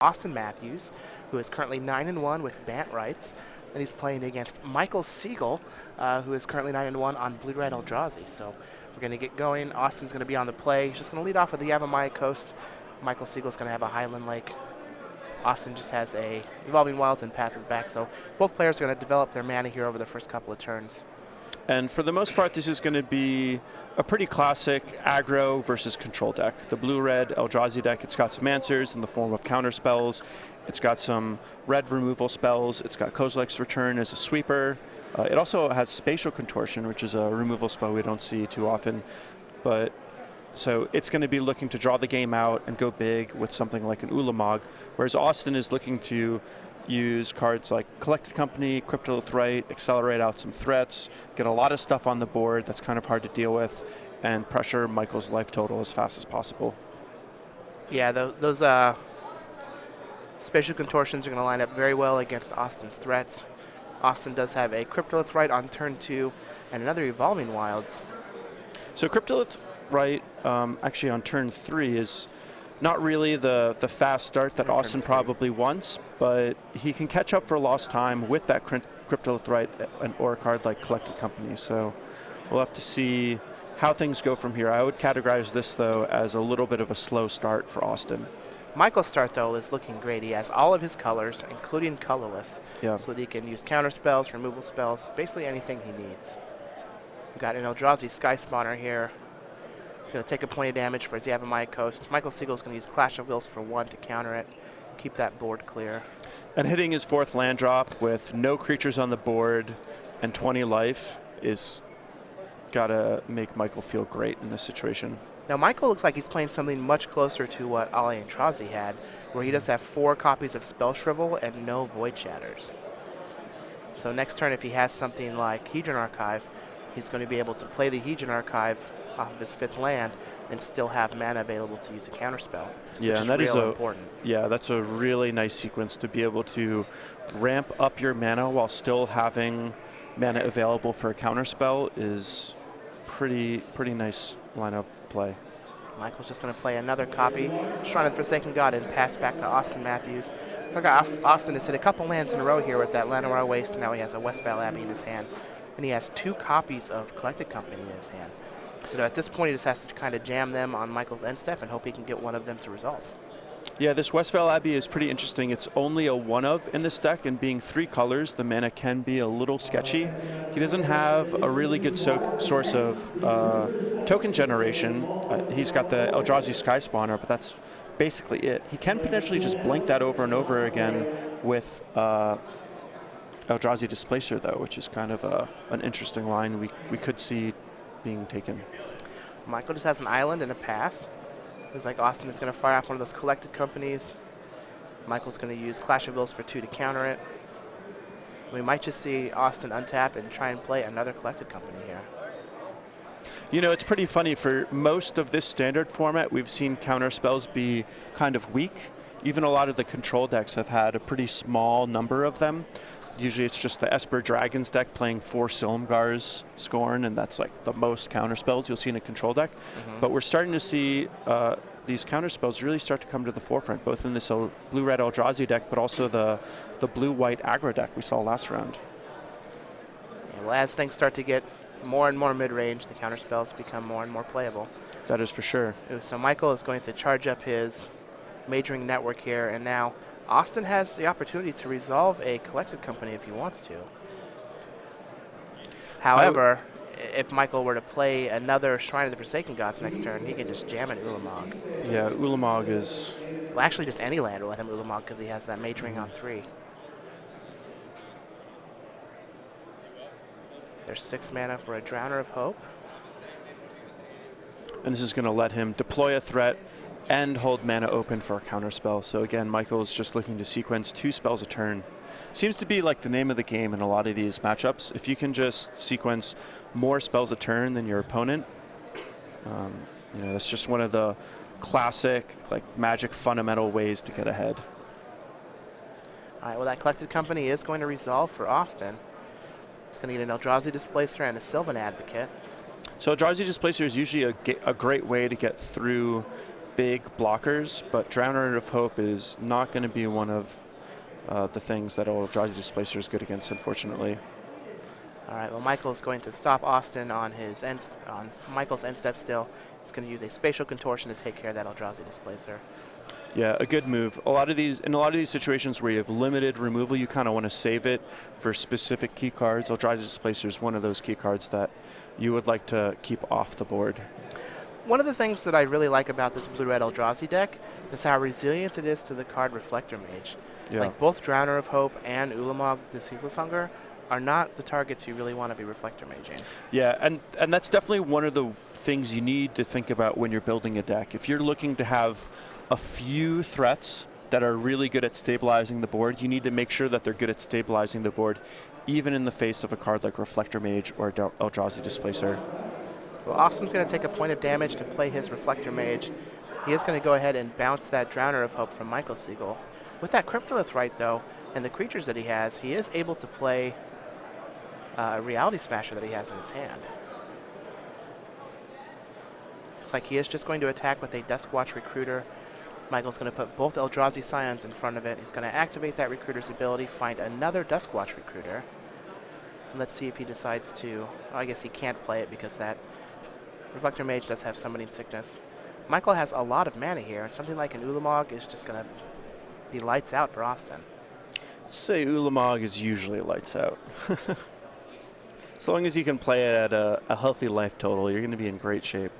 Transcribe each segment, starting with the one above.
Austin Matthews, who is currently 9-1 with Bant rights, and he's playing against Michael Segal, who is currently 9-1 on Blue-Red Eldrazi. So we're going to get going. Austin's going to be on the play. He's just going to lead off with the Yavimaya Coast. Michael Segal's going to have a Highland Lake. Austin just has a Evolving Wilds and passes back. So both players are going to develop their mana here over the first couple of turns. And for the most part, this is going to be a pretty classic aggro versus control deck. The blue-red Eldrazi deck, it's got some answers in the form of counter spells. It's got some red removal spells. It's got Kozilek's Return as a sweeper. It also has Spatial Contortion, which is a removal spell we don't see too often. But so it's going to be looking to draw the game out and go big with something like an Ulamog, whereas Austin is looking to use cards like Collected Company, Cryptolith Rite, accelerate out some threats, get a lot of stuff on the board that's kind of hard to deal with, and pressure Michael's life total as fast as possible. Yeah, those Spatial Contortions are going to line up very well against Austin's threats. Austin does have a Cryptolith Rite on turn 2 and another Evolving Wilds. So Cryptolith Rite, actually on turn 3, is not really the fast start that Austin probably wants, but he can catch up for lost time with that Cryptolith Rite or a card like Collected Company. So we'll have to see how things go from here. I would categorize this, though, as a little bit of a slow start for Austin. Michael's start, though, is looking great. He has all of his colors, including colorless, so that he can use counter spells, removal spells, basically anything he needs. We've got an Eldrazi Sky Spawner here. He's going to take a point of damage for his Yavimaya Coast. Michael Segal's going to use Clash of Wills for 1 to counter it, keep that board clear. And hitting his 4th land drop with no creatures on the board and 20 life is got to make Michael feel great in this situation. Now, Michael looks like he's playing something much closer to what Ali Eldrazi had, where he does have 4 copies of Spell Shrivel and no Void Shatters. So next turn, if he has something like Hedron Archive, he's going to be able to play the Hedron Archive off of his 5th land and still have mana available to use a counterspell. Yeah, and that is important. Yeah, that's a really nice sequence to be able to ramp up your mana while still having mana available for a counterspell is pretty nice lineup play. Michael's just going to play another copy, Shrine of the Forsaken God, and pass back to Austin Matthews. Look, Austin has hit a couple lands in a row here with that Llanowar Waste, and now he has a Westval Abbey in his hand. And he has 2 copies of Collected Company in his hand. So at this point, he just has to kind of jam them on Michael's end step and hope he can get one of them to resolve. Yeah, this Westval Abbey is pretty interesting. It's only a 1-of in this deck, and being 3 colors, the mana can be a little sketchy. He doesn't have a really good source of token generation. He's got the Eldrazi Sky Spawner, but that's basically it. He can potentially just blink that over and over again with Eldrazi Displacer, though, which is kind of an interesting line we could see being taken. Michael just has an island and a pass. Looks like Austin is going to fire off one of those Collected Companies. Michael's going to use Clash of Wills for 2 to counter it. We might just see Austin untap and try and play another Collected Company here. You know, it's pretty funny. For most of this standard format, we've seen counter spells be kind of weak. Even a lot of the control decks have had a pretty small number of them. Usually it's just the Esper Dragons deck playing 4 Silumgar's Scorn, and that's like the most counter spells you'll see in a control deck. But we're starting to see these counter spells really start to come to the forefront, both in this blue-red Eldrazi deck, but also the blue-white aggro deck we saw last round. Yeah, well, as things start to get more and more mid-range, the counter spells become more and more playable. That is for sure. So Michael is going to charge up his Majoring Network here, and now Austin has the opportunity to resolve a Collected Company if he wants to. However, if Michael were to play another Shrine of the Forsaken Gods next turn, he can just jam an Ulamog. Yeah, Ulamog is... Well, actually, just any land will let him Ulamog because he has that Majoring on 3. There's 6 mana for a Drowner of Hope. And this is going to let him deploy a threat and hold mana open for a counterspell. So again, Michael's just looking to sequence 2 spells a turn. Seems to be like the name of the game in a lot of these matchups. If you can just sequence more spells a turn than your opponent, you know, that's just one of the classic like Magic fundamental ways to get ahead. All right, well, that Collected Company is going to resolve for Austin. He's going to get an Eldrazi Displacer and a Sylvan Advocate. So Eldrazi Displacer is usually a great way to get through big blockers, but Drowner of Hope is not going to be one of the things that Eldrazi Displacer is good against, unfortunately. All right, well, Michael's going to stop Austin on his on Michael's end step still. He's going to use a Spatial Contortion to take care of that Eldrazi Displacer. Yeah, a good move. In a lot of these situations where you have limited removal, you kind of want to save it for specific key cards. Eldrazi Displacer is one of those key cards that you would like to keep off the board. One of the things that I really like about this blue-red Eldrazi deck is how resilient it is to the card Reflector Mage. Yeah. Like both Drowner of Hope and Ulamog the Ceaseless Hunger are not the targets you really want to be Reflector Maging. Yeah, and that's definitely one of the things you need to think about when you're building a deck. If you're looking to have a few threats that are really good at stabilizing the board, you need to make sure that they're good at stabilizing the board, even in the face of a card like Reflector Mage or Eldrazi Displacer. Well, Austin's going to take a point of damage to play his Reflector Mage. He is going to go ahead and bounce that Drowner of Hope from Michael Segal. With that Cryptolith right, though, and the creatures that he is able to play a Reality Smasher that he has in his hand. Looks like he is just going to attack with a Duskwatch Recruiter. Michael's going to put both Eldrazi Scions in front of it. He's going to activate that Recruiter's ability, find another Duskwatch Recruiter. Let's see if he decides to... Oh, I guess he can't play it because that Reflector Mage does have Summoning Sickness. Michael has a lot of mana here, and something like an Ulamog is just going to be lights out for Austin. Say Ulamog is usually lights out. As long as you can play it at a healthy life total, you're going to be in great shape.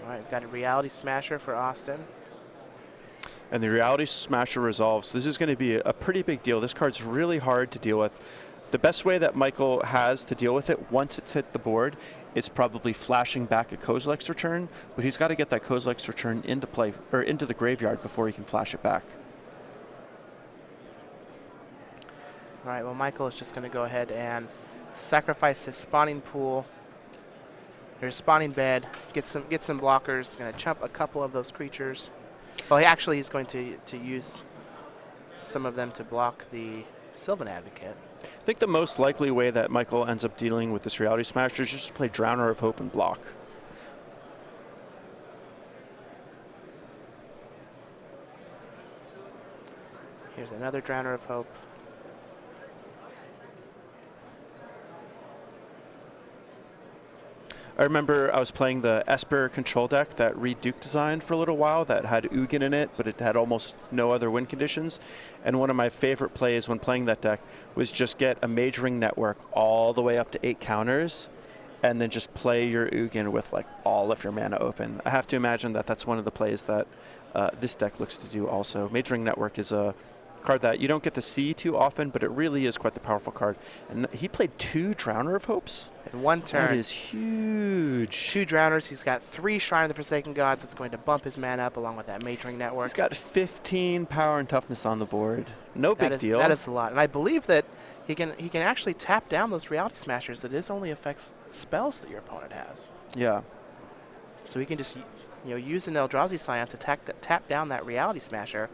All right, we've got a Reality Smasher for Austin. And the Reality Smasher resolves. This is going to be a pretty big deal. This card's really hard to deal with. The best way that Michael has to deal with it once it's hit the board is probably flashing back a Kozilek's Return, but he's got to get that Kozilek's Return into play or into the graveyard before he can flash it back. All right, well, Michael is just going to go ahead and sacrifice his spawning pool, or his spawning bed, get some blockers, going to chump a couple of those creatures. Well, he's going to use some of them to block the Sylvan Advocate. I think the most likely way that Michael ends up dealing with this Reality Smasher is just to play Drowner of Hope and block. Here's another Drowner of Hope. I remember I was playing the Esper control deck that Reed Duke designed for a little while that had Ugin in it, but it had almost no other win conditions. And one of my favorite plays when playing that deck was just get a Mage Ring Network all the way up to 8 counters and then just play your Ugin with like all of your mana open. I have to imagine that that's one of the plays that this deck looks to do also. Mage Ring Network is a card that you don't get to see too often, but it really is quite the powerful card. And he played 2 Drowner of Hopes. In one turn. That is huge. 2 Drowners. He's got 3 Shrine of the Forsaken Gods. That's going to bump his mana up along with that Mage Ring Network. He's got 15 power and toughness on the board. No big deal. That is a lot. And I believe that he can actually tap down those Reality Smashers. That this only affects spells that your opponent has. Yeah. So he can just use an Eldrazi Scion to tap down that Reality Smasher.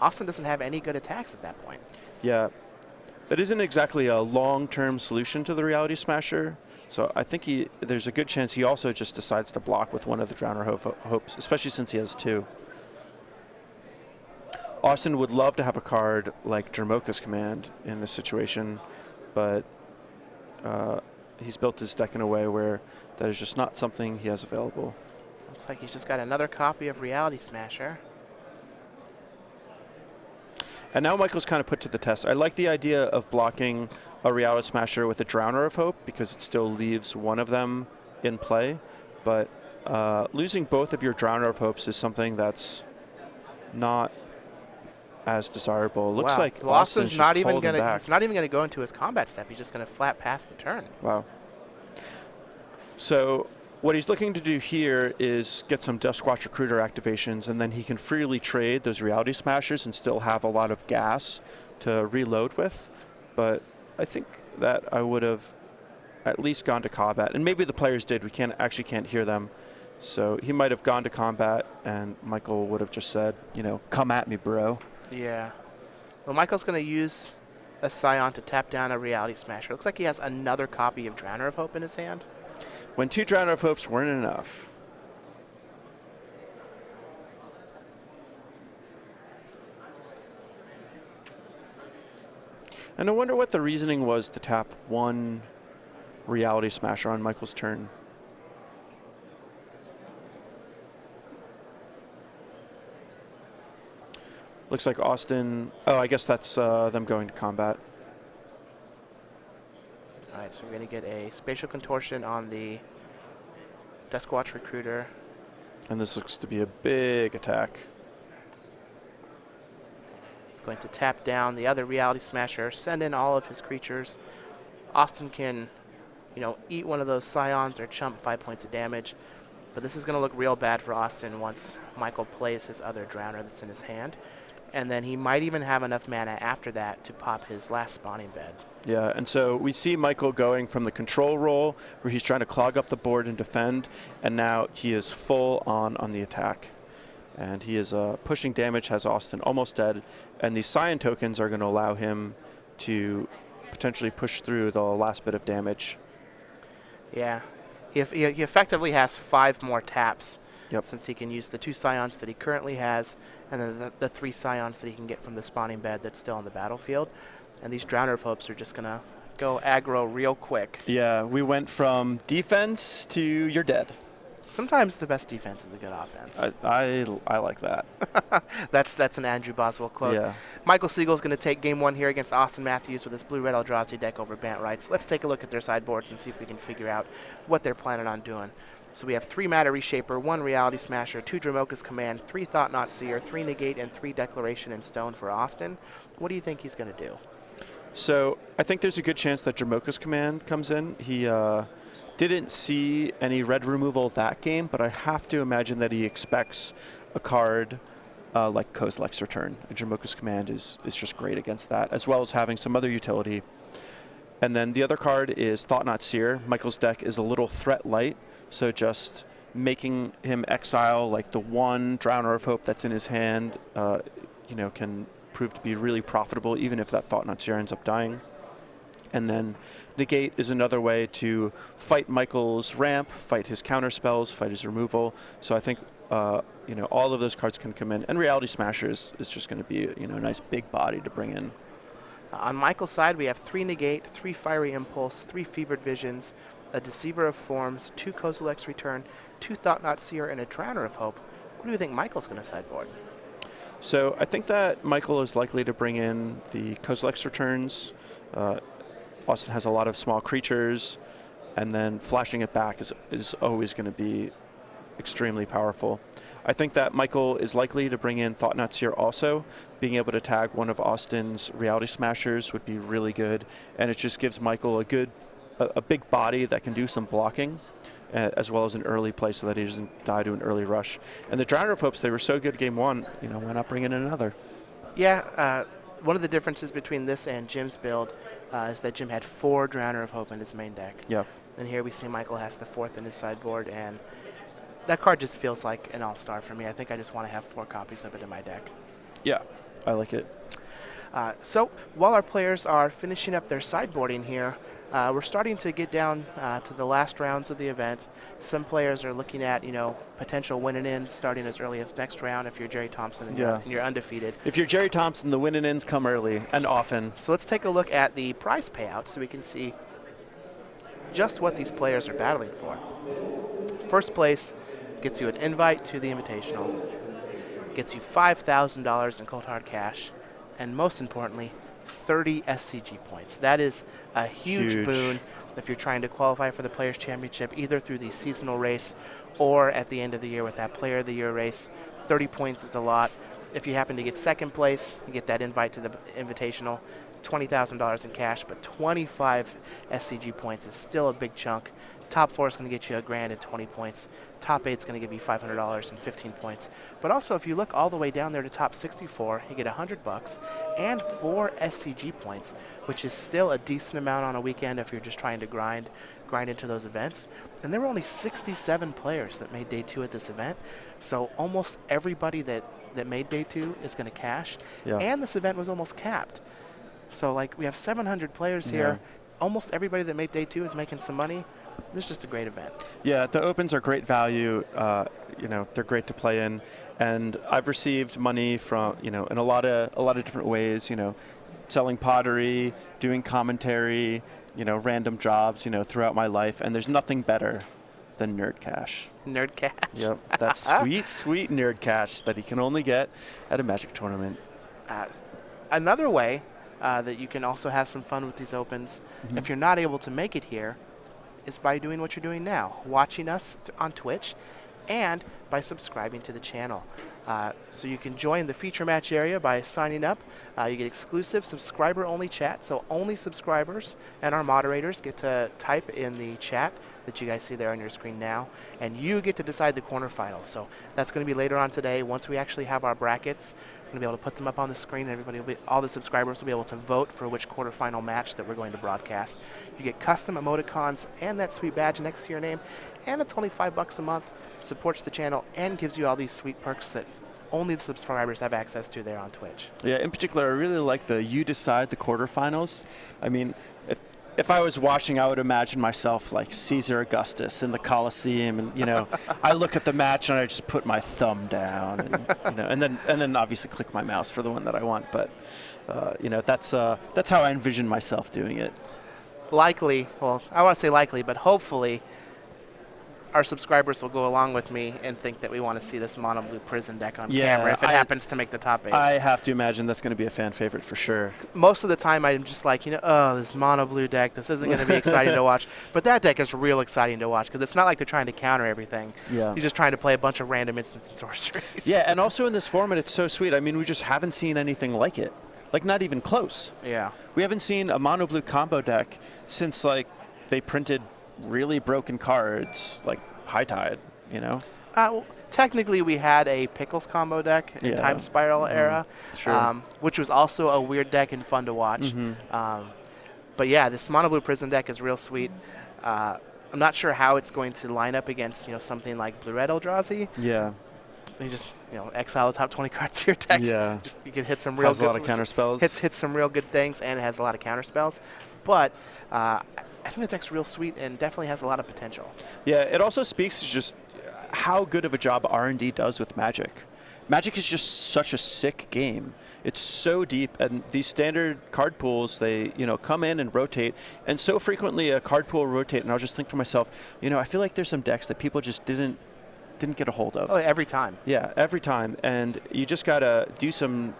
Austin doesn't have any good attacks at that point. Yeah. That isn't exactly a long-term solution to the Reality Smasher. So I think there's a good chance he also just decides to block with one of the Drowner Hopes, especially since he has 2. Austin would love to have a card like Dramoka's Command in this situation, but he's built his deck in a way where that is just not something he has available. Looks like he's just got another copy of Reality Smasher. And now Michael's kind of put to the test. I like the idea of blocking a Reality Smasher with a Drowner of Hope because it still leaves one of them in play. But losing both of your Drowner of Hopes is something that's not as desirable. Looks like Austin's not even going to. He's not even going to go into his combat step. He's just going to flat pass the turn. Wow. So what he's looking to do here is get some Duskwatch Recruiter activations, and then he can freely trade those Reality Smashers and still have a lot of gas to reload with. But I think that I would have at least gone to combat, and maybe the players did. We actually can't hear them. So he might have gone to combat, and Michael would have just said, come at me, bro. Yeah. Well, Michael's going to use a Scion to tap down a Reality Smasher. Looks like he has another copy of Drowner of Hope in his hand. when 2 Drowner of Hopes weren't enough. And I wonder what the reasoning was to tap 1 Reality Smasher on Michael's turn. Looks like Austin, oh, I guess that's them going to combat. All right, so we're going to get a Spatial Contortion on the Duskwatch Recruiter. And this looks to be a big attack. He's going to tap down the other Reality Smasher, send in all of his creatures. Austin can, you know, eat one of those Scions or chump 5 points of damage. But this is going to look real bad for Austin once Michael plays his other Drowner that's in his hand. And then he might even have enough mana after that to pop his last spawning bed. Yeah, and so we see Michael going from the control role, where he's trying to clog up the board and defend, and now he is full on the attack. And he is pushing damage, has Austin almost dead, and these Scion tokens are going to allow him to potentially push through the last bit of damage. Yeah, he effectively has 5 more taps. Yep. Since he can use the 2 Scions that he currently has, and then the 3 Scions that he can get from the spawning bed that's still on the battlefield. And these Drowner of Hopes are just going to go aggro real quick. Yeah, we went from defense to you're dead. Sometimes the best defense is a good offense. I like that. That's an Andrew Boswell quote. Yeah. Michael Segal is going to take game 1 here against Austin Matthews with his blue-red Eldrazi deck over Bant Rights. Let's take a look at their sideboards and see if we can figure out what they're planning on doing. So we have 3 Matter Reshaper, 1 Reality Smasher, 2 Dromoka's Command, 3 Thought-Knot Seer, 3 Negate, and 3 Declaration in Stone for Austin. What do you think he's going to do? So I think there's a good chance that Dromoka's Command comes in. He didn't see any red removal that game, but I have to imagine that he expects a card like Kozilek's Return. And Dromoka's Command is just great against that, as well as having some other utility. And then the other card is Thought-Knot Seer. Michael's deck is a little threat light, so just making him exile like the 1 Drowner of Hope that's in his hand, you know, can prove to be really profitable, even if that Thought-Knot Seer ends up dying. And then Negate is another way to fight Michael's ramp, fight his counter spells, fight his removal. So I think you know, all of those cards can come in. And Reality Smashers is just going to be, you know, a nice big body to bring in. On Michael's side, we have 3 Negate, 3 Fiery Impulse, 3 Fevered Visions, a Deceiver of Forms, 2 Kozilek's Return, 2 Thought-Knot Seer, and a Drowner of Hope. What do you think Michael's going to sideboard? So I think that Michael is likely to bring in the Kozilek's Returns. Austin has a lot of small creatures, and then flashing it back is always going to be extremely powerful. I think that Michael is likely to bring in Thought-Knot Seer also. Being able to tag one of Austin's Reality Smashers would be really good, and it just gives Michael a big body that can do some blocking, as well as an early play so that he doesn't die to an early rush. And the Drowner of Hopes, they were so good game 1, you know, why not bring in another? Yeah, one of the differences between this and Jim's build is that Jim had 4 Drowner of Hope in his main deck. Yeah. And here we see Michael has the 4th in his sideboard, and that card just feels like an all-star for me. I think I just want to have 4 copies of it in my deck. Yeah, I like it. So while our players are finishing up their sideboarding here, we're starting to get down to the last rounds of the event. Some players are looking at, you know, potential winning ins starting as early as next round if you're Jerry Thompson and, you're undefeated. If you're Jerry Thompson, the winning ins come early and often. So let's take a look at the prize payout so we can see just what these players are battling for. First place gets you an invite to the Invitational, gets you $5,000 in cold hard cash, and most importantly, 30 SCG points. That is a huge boon if you're trying to qualify for the Players' Championship, either through the seasonal race or at the end of the year with that Player of the Year race. 30 points is a lot. If you happen to get second place, you get that invite to the Invitational, $20,000 in cash, but 25 SCG points is still a big chunk. Top 4 is going to get you $1,000 and 20 points. Top 8 is going to give you $500 and 15 points. But also, if you look all the way down there to top 64, you get $100 and 4 SCG points, which is still a decent amount on a weekend if you're just trying to grind into those events. And there were only 67 players that made day 2 at this event, so almost everybody that made day 2 is going to cash. Yeah. And this event was almost capped. So like we have 700 players here. Almost everybody that made day 2 is making some money. this is just a great event. Yeah, the Opens are great value. They're great to play in, and I've received money from in a lot of different ways. Selling pottery, doing commentary, random jobs, throughout my life, and there's nothing better than nerd cash. Nerd cash. Yep, that sweet, sweet nerd cash that you can only get at a Magic tournament. Another way that you can also have some fun with these Opens, if you're not able to make it here, is by doing what you're doing now, watching us on Twitch, and by subscribing to the channel. So you can join the feature match area by signing up. You get exclusive subscriber-only chat, so only subscribers and our moderators get to type in the chat that you guys see there on your screen now, and you get to decide the quarterfinals. So that's going to be later on today. Once we actually have our brackets, we're going to be able to put them up on the screen, and all the subscribers will be able to vote for which quarterfinal match that we're going to broadcast. You get custom emoticons and that sweet badge next to your name, and it's only $5 a month, supports the channel, and gives you all these sweet perks that only the subscribers have access to there on Twitch. Yeah, in particular, I really like the you decide the quarterfinals. I mean, if I was watching, I would imagine myself like Caesar Augustus in the Colosseum, and I look at the match and I just put my thumb down, and and then obviously click my mouse for the one that I want. But that's how I envision myself doing it. Likely, well, I want to say likely, but hopefully, our subscribers will go along with me and think that we want to see this mono blue prison deck on camera if it happens to make the top 8. I have to imagine that's going to be a fan favorite for sure. Most of the time I'm just like, oh, this mono blue deck, this isn't going to be exciting to watch. But that deck is real exciting to watch because it's not like they're trying to counter everything. Yeah. You're just trying to play a bunch of random instants and sorceries. Yeah, and also in this format, it's so sweet. I mean, we just haven't seen anything like it. Like, not even close. Yeah. We haven't seen a mono blue combo deck since, like, they printed really broken cards, like High Tide, Well, technically, we had a Pickles combo deck in Time Spiral era, which was also a weird deck and fun to watch. But yeah, this mono blue prison deck is real sweet. I'm not sure how it's going to line up against something like blue red Eldrazi. Yeah. You just exile the top 20 cards to your deck. Yeah. Just you can hit some real has good, a lot of counter spells. Hits some real good things, and it has a lot of counter spells. But I think the deck's real sweet and definitely has a lot of potential. Yeah, it also speaks to just how good of a job R&D does with Magic. Magic is just such a sick game. It's so deep, and these standard card pools, they come in and rotate, and so frequently a card pool will rotate, and I'll just think to myself, I feel like there's some decks that people just didn't get a hold of. Oh, every time. Yeah, every time, and you just gotta do some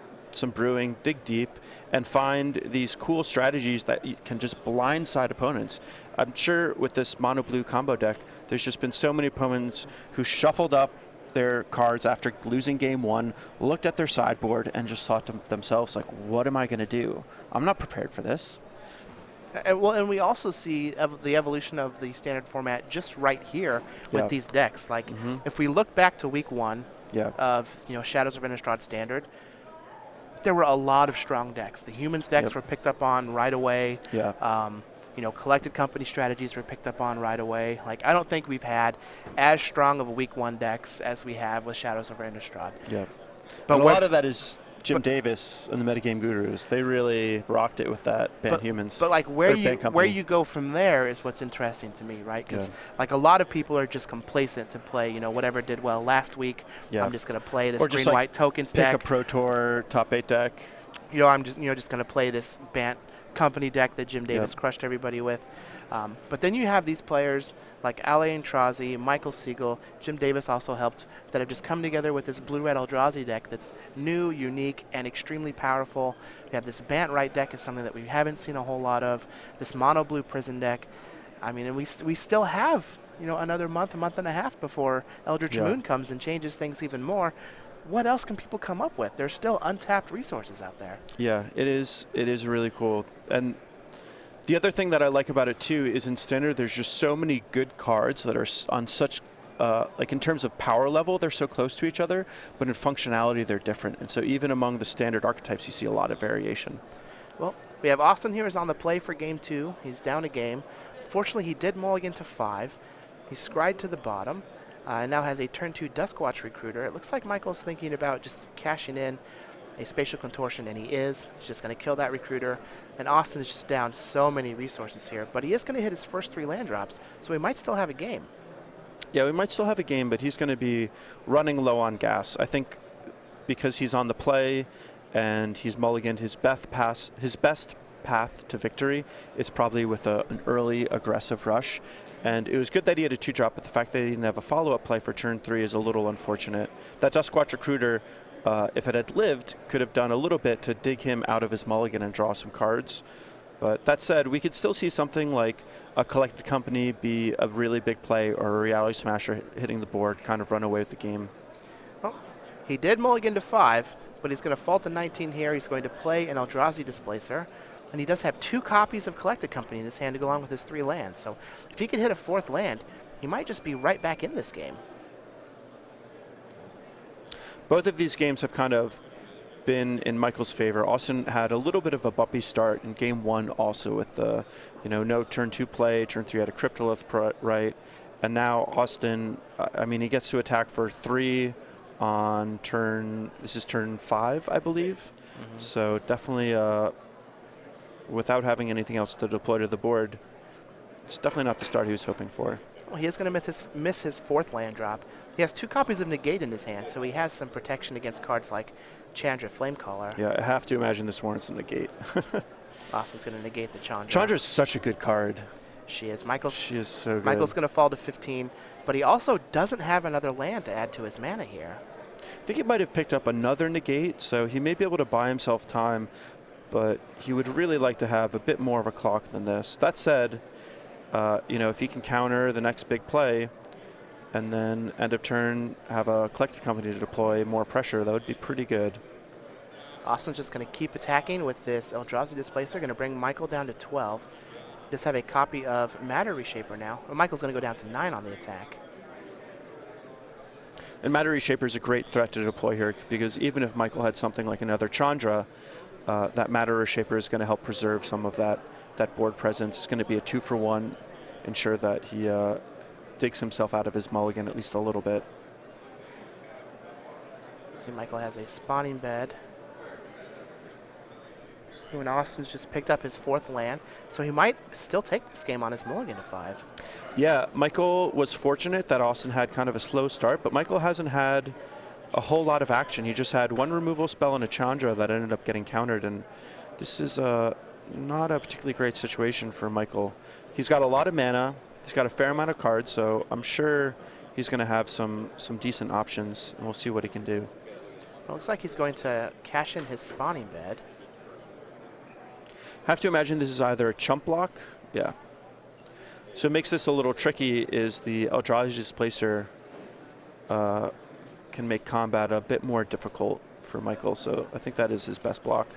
brewing, dig deep, and find these cool strategies that you can just blindside opponents. I'm sure with this mono blue combo deck, there's just been so many opponents who shuffled up their cards after losing game 1, looked at their sideboard, and just thought to themselves, like, what am I going to do? I'm not prepared for this. And we also see the evolution of the standard format just right here with these decks. Like, if we look back to week 1 of Shadows of Innistrad Standard, there were a lot of strong decks. The Humans decks were picked up on right away. Yeah. Collected Company strategies were picked up on right away. Like, I don't think we've had as strong of a week 1 decks as we have with Shadows of Innistrad. Yeah. But a lot of that is Jim Davis and the Metagame Gurus. They really rocked it with that ban Humans. But like where you go from there is what's interesting to me, right? Because like a lot of people are just complacent to play, whatever did well last week. Yeah. I'm just going to play this green-white tokens deck. Pick a Pro Tour top 8 deck. I'm just just going to play this Bant Company deck that Jim Davis crushed everybody with. But then you have these players like Alain Trazi, Michael Segal, Jim Davis also helped, that have just come together with this blue-red Eldrazi deck that's new, unique, and extremely powerful. You have this Bant Right deck is something that we haven't seen a whole lot of. This mono blue prison deck. I mean, and we still have another a month and a half before Eldritch Moon comes and changes things even more. What else can people come up with? There's still untapped resources out there. Yeah, it is really cool. And the other thing that I like about it too is in Standard there's just so many good cards that are on such, like in terms of power level, they're so close to each other, but in functionality they're different. And so even among the Standard archetypes you see a lot of variation. Well, we have Austin here is on the play for game 2. He's down a game. Fortunately, he did mulligan to 5. He scried to the bottom. And now has a turn 2 Duskwatch Recruiter. It looks like Michael's thinking about just cashing in. a Spatial Contortion, and he is. He's just going to kill that Recruiter. And Austin is just down so many resources here. But he is going to hit his first 3 land drops, so he might still have a game. Yeah, we might still have a game, but he's going to be running low on gas. I think because he's on the play and he's mulliganed his best path to victory, it's probably with an early aggressive rush. And it was good that he had a 2-drop, but the fact that he didn't have a follow-up play for turn 3 is a little unfortunate. That Duskwatch Recruiter, if it had lived, could have done a little bit to dig him out of his mulligan and draw some cards. But that said, we could still see something like a Collected Company be a really big play, or a Reality Smasher hitting the board, kind of run away with the game. Well, he did mulligan to 5, but he's going to fall to 19 here. He's going to play an Eldrazi Displacer. And he does have 2 copies of Collected Company in his hand to go along with his 3 lands. So if he could hit a 4th land, he might just be right back in this game. Both of these games have kind of been in Michael's favor. Austin had a little bit of a bumpy start in game 1 also with the, no turn 2 play, turn 3 had a Cryptolith right. And now Austin, I mean, he gets to attack for 3 on this is turn 5, I believe. Mm-hmm. So definitely, without having anything else to deploy to the board, it's definitely not the start he was hoping for. Well, he is going to miss his 4th land drop. He has 2 copies of Negate in his hand, so he has some protection against cards like Chandra Flamecaller. Yeah, I have to imagine this warrants a negate. Austin's going to negate the Chandra. Chandra is such a good card. She is. She is so good. Michael's going to fall to 15, but he also doesn't have another land to add to his mana here. I think he might have picked up another negate, so he may be able to buy himself time, but he would really like to have a bit more of a clock than this. That said, if he can counter the next big play and then end of turn have a Collected Company to deploy more pressure, that would be pretty good. Austin's just going to keep attacking with this Eldrazi Displacer, going to bring Michael down to 12. Just have a copy of Matter Reshaper now. Well, Michael's going to go down to 9 on the attack. And Matter Reshaper is a great threat to deploy here, because even if Michael had something like another Chandra, that Matter Reshaper is going to help preserve some of that board presence. It's going to be a 2-for-1, ensure that he digs himself out of his mulligan at least a little bit. See, Michael has a Spawning Bed. And Austin's just picked up his 4th land, so he might still take this game on his mulligan to 5. Yeah, Michael was fortunate that Austin had kind of a slow start, but Michael hasn't had a whole lot of action. He just had 1 removal spell and a Chandra that ended up getting countered, and this is not a particularly great situation for Michael. He's got a lot of mana. He's got a fair amount of cards, so I'm sure he's going to have some decent options, and we'll see what he can do. Well, looks like he's going to cash in his Spawning Bed. I have to imagine this is either a chump block. Yeah. So what makes this a little tricky is the Eldrazi Displacer can make combat a bit more difficult for Michael, so I think that is his best block.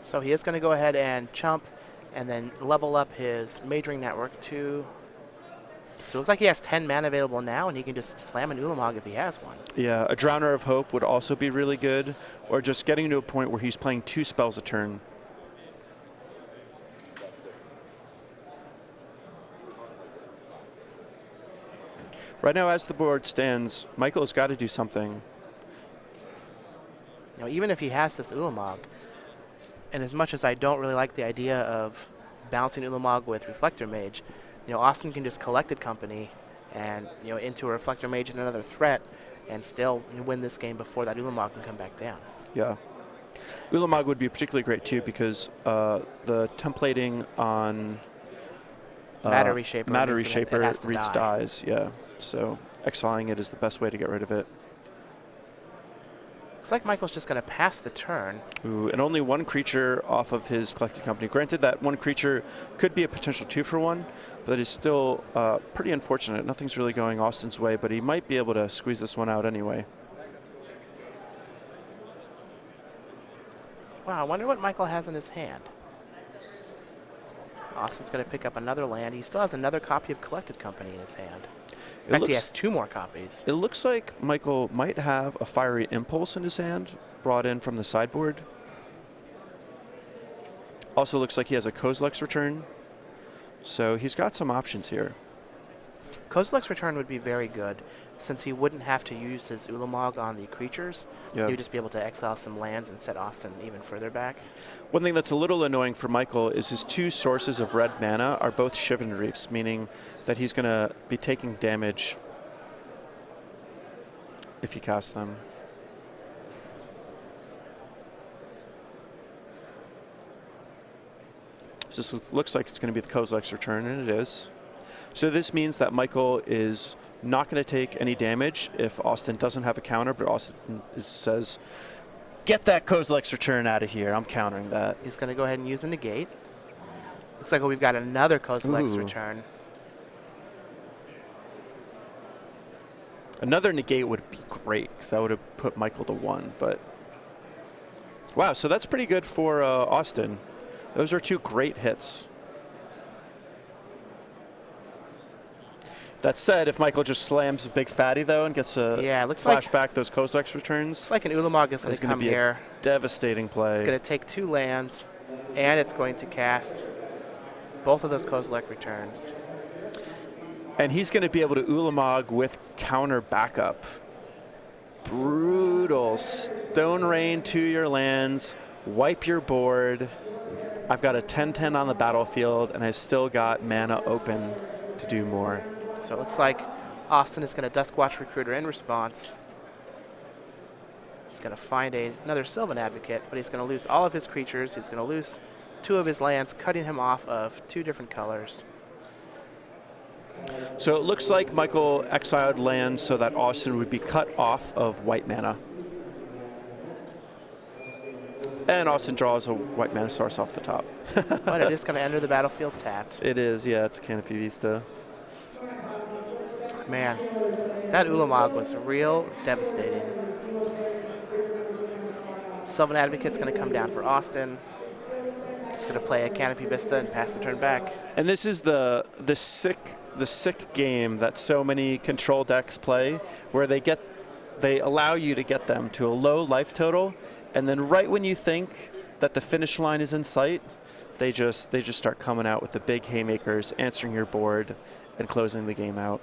So he is going to go ahead and chump and then level up his Majoring Network to... So it looks like he has 10 mana available now, and he can just slam an Ulamog if he has one. Yeah, a Drowner of Hope would also be really good, or just getting to a point where he's playing 2 spells a turn. Right now, as the board stands, Michael has got to do something. Even if he has this Ulamog, and as much as I don't really like the idea of bouncing Ulamog with Reflector Mage, Austin can just Collected Company and, into a Reflector Mage and another threat and still win this game before that Ulamog can come back down. Yeah. Ulamog would be particularly great, too, because the templating on Matter Reshaper reads dies, yeah. So exiling it is the best way to get rid of it. Looks like Michael's just going to pass the turn. Ooh, and only 1 creature off of his Collected Company. Granted, that 1 creature could be a potential 2-for-1, but it is still pretty unfortunate. Nothing's really going Austin's way, but he might be able to squeeze this one out anyway. Wow, I wonder what Michael has in his hand. Austin's going to pick up another land. He still has another copy of Collected Company in his hand. In fact, he has 2 more copies. It looks like Michael might have a Fiery Impulse in his hand, brought in from the sideboard. Also looks like he has a Kozilek's Return. So he's got some options here. Kozilek's Return would be very good, since he wouldn't have to use his Ulamog on the creatures. Yep. He would just be able to exile some lands and set Austin even further back. One thing that's a little annoying for Michael is his 2 sources of red mana are both Shivan Reefs, meaning that he's going to be taking damage if you cast them. So this looks like it's going to be the Kozilek's Return, and it is. So this means that Michael is not going to take any damage if Austin doesn't have a counter, but Austin says, get that Kozilek's Return out of here. I'm countering that. He's going to go ahead and use the negate. Looks like we've got another Kozilek's Ooh. Return. Another negate would be great, because that would have put Michael to 1. But wow, so that's pretty good for Austin. Those are 2 great hits. That said, if Michael just slams a big fatty, though, and gets a flashback those Kozilek's Returns, it's like an Ulamog is going to come be here. A devastating play. It's going to take 2 lands, and it's going to cast both of those Kozilek Returns. And he's going to be able to Ulamog with counter backup. Brutal. Stone Rain to your lands, wipe your board. I've got a 10-10 on the battlefield, and I've still got mana open to do more. So it looks like Austin is going to Duskwatch Recruiter in response. He's going to find another Sylvan Advocate, but he's going to lose all of his creatures. He's going to lose 2 of his lands, cutting him off of 2 different colors. So it looks like Michael exiled lands so that Austin would be cut off of white mana. And Austin draws a white mana source off the top. But it is going to enter the battlefield tapped. It is, yeah, it's Canopy Vista. Man, that Ulamog was real devastating. Sylvan Advocate's going to come down for Austin. He's going to play a Canopy Vista and pass the turn back. And this is the sick game that so many control decks play, where they allow you to get them to a low life total, and then right when you think that the finish line is in sight, they just start coming out with the big haymakers, answering your board, and closing the game out.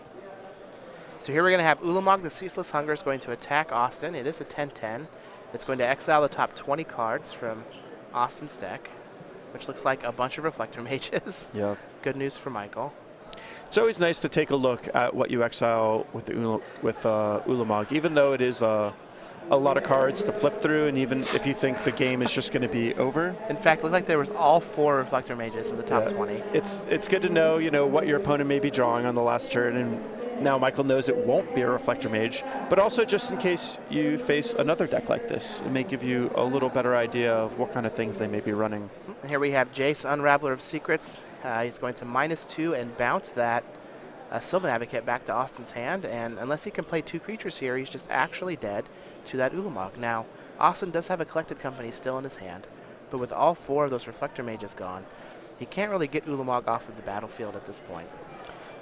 So here we're going to have Ulamog the Ceaseless Hunger is going to attack Austin. It is a 10-10. It's going to exile the top 20 cards from Austin's deck, which looks like a bunch of Reflector Mages. Yeah. Good news for Michael. It's always nice to take a look at what you exile with Ulamog, even though it is a lot of cards to flip through, and even if you think the game is just going to be over. In fact, it looked like there was all 4 Reflector Mages in the top 20. It's good to know, what your opponent may be drawing on the last turn, and now Michael knows it won't be a Reflector Mage, but also just in case you face another deck like this, it may give you a little better idea of what kind of things they may be running. And here we have Jace, Unraveler of Secrets. He's going to -2 and bounce that Sylvan Advocate back to Austin's hand, and unless he can play 2 creatures here, he's just actually dead to that Ulamog. Now, Austin does have a Collected Company still in his hand, but with all 4 of those Reflector Mages gone, he can't really get Ulamog off of the battlefield at this point.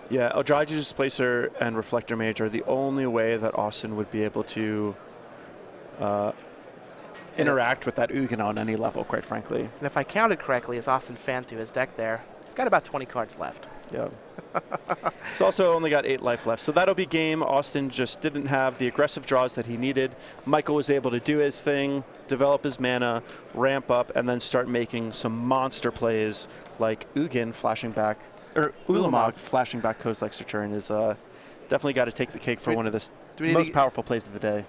Yeah, Eldrazi Displacer and Reflector Mage are the only way that Austin would be able to interact with that Ugin on any level, quite frankly. And if I counted correctly, as Austin fanned through his deck there, he's got about 20 cards left. Yeah. He's also only got 8 life left. So that'll be game. Austin just didn't have the aggressive draws that he needed. Michael was able to do his thing, develop his mana, ramp up, and then start making some monster plays like Ugin flashing back, or Ulamog flashing back Kozilek's Return is definitely got to take the cake for one of the most powerful plays of the day.